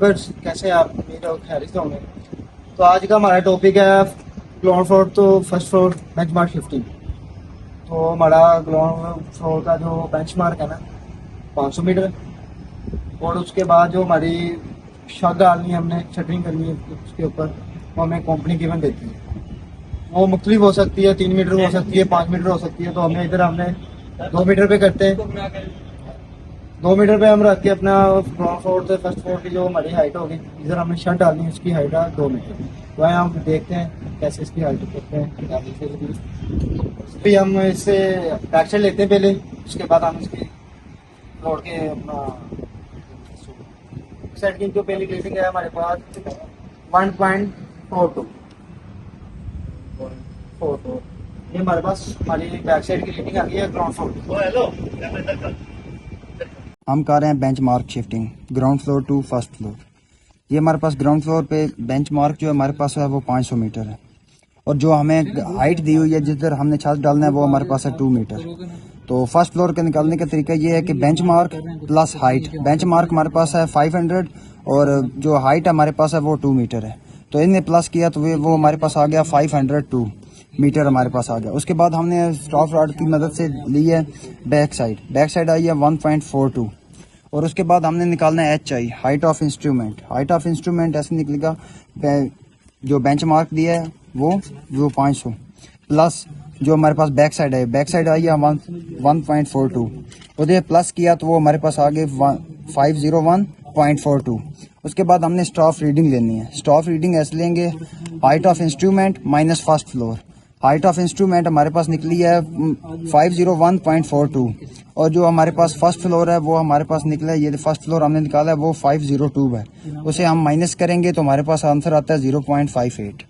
बस कैसे आप मेरा खैरियत से होंगे। तो आज का हमारा टॉपिक है ग्राउंड फ्लोर तो फर्स्ट फ्लोर बेंचमार्क शिफ्टिंग। तो हमारा ग्राउंड फ्लोर का जो बेंचमार्क है ना 500 मीटर, और उसके बाद जो हमारी छत डालनी है, हमने शटरिंग करनी है उसके ऊपर, वो हमें कंपनी गिवन देती है। वो मुख्तलिफ हो सकती है, 3 मीटर हो सकती है, 5 मीटर हो सकती है। तो हमें इधर हमने 2 मीटर पे करते हैं। 2 मीटर पे हम रख के अपना ग्राउंड फ्लोर से फर्स्ट फ्लोर की जो हमारी हाइट होगी, इधर हमने छत डालनी है, उसकी हाइट है 2 मीटर। तो आए हम देखते हैं कैसे इसकी हाइट करते हैं। फिर हम इससे बैक साइड लेते हैं पहले, उसके बाद हम इसकी फ्लोर के अपना साइड की जो पहली ग्लेजिंग है हमारे पास 1.42 ये हमारे पास हमारी बैक साइड की रेटिंग आ गई है ग्राउंड फ्लोर। हम कर रहे हैं benchmark shifting ground floor to first floor. ये हमारे पास ग्राउंड फ्लोर पे बेंच मार्क जो हमारे पास है वो 500 मीटर है, और जो हमें हाइट दी हुई है जिधर हमने छत डालना है वो हमारे पास है 2 मीटर। तो फर्स्ट फ्लोर के निकालने का तरीका ये है कि bench mark plus height. Bench mark हमारे पास है 500 और जो हाइट हमारे पास है वो 2 मीटर है। तो इन्हें प्लस किया तो वो हमारे पास आ गया 502 मीटर हमारे पास आ गया। उसके बाद हमने स्टॉप रॉड की मदद से ली है बैक साइड आई है 1.42, और उसके बाद हमने निकालना है HI height of instrument. Height of instrument ऐसे निकलेगा, जो बेंच मार्क दिया है वो 500 प्लस जो हमारे पास बैक साइड आई है 1.42, उधर प्लस किया तो वो हमारे पास आ गए 501.42। उसके बाद हमने स्टॉफ रीडिंग लेनी है। स्टॉफ रीडिंग ऐसे लेंगे height of instrument minus first floor. Height of instrument हमारे पास निकली है 501.42, और जो हमारे पास फर्स्ट फ्लोर है वो हमारे पास निकला है, ये फर्स्ट फ्लोर हमने निकाला है वो 502 है। उसे हम माइनस करेंगे तो हमारे पास आंसर आता है 0.58।